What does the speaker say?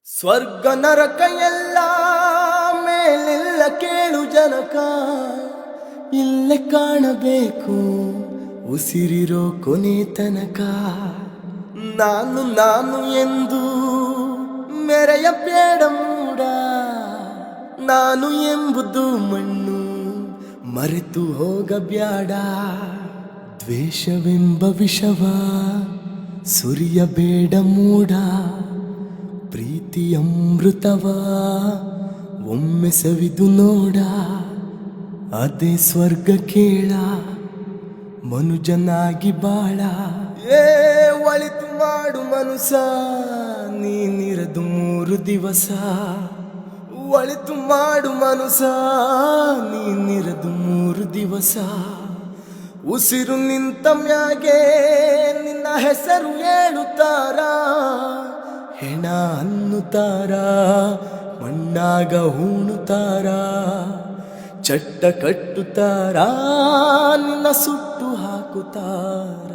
ಸ್ವರ್ಗ ನರಕ ಎಲ್ಲ ಮೇಲೆಲ್ಲ ಕೇಳು ಜನಕ, ಇಲ್ಲೇ ಕಾಣಬೇಕು ಉಸಿರಿರೋ ಕೊನೆ ತನಕ. ನಾನು ನಾನು ಎಂದು ಮೆರೆಯಬೇಡ ಮೂಡ, ನಾನು ಎಂಬುದು ಮಣ್ಣು ಮರೆತು ಹೋಗಬ್ಯಾಡ. ದ್ವೇಷವೆಂಬ ವಿಷವ ಸುರಿಯಬೇಡ ಮೂಡ, ಪ್ರೀತಿ ಅಮೃತವ ಒಮ್ಮೆ ಸವಿದು ನೋಡ. ಅದೇ ಸ್ವರ್ಗ ಕೇಳ ಮನುಜನಾಗಿ ಬಾಳ. ಒಳಿತು ಮಾಡು ಮನುಸ ನೀನಿರದು 3 ದಿವಸ. ಒಳಿತು ಮಾಡು ಮನುಸ ನೀನಿರದು 3 ದಿವಸ. ಉಸಿರು ನಿಂತ ಮ್ಯಾಗೆ ನಿನ್ನ ಹೆಸರು ಹೇಳುತ್ತಾರ, ಹೆಣ ಅನ್ನುತ್ತಾರ, ಮಣ್ಣಾಗ ಹೂಣುತ್ತಾರ, ಚಟ್ಟ ಕಟ್ಟುತ್ತಾರ, ನಿನ್ನ ಸುಟ್ಟು ಹಾಕುತ್ತಾರ.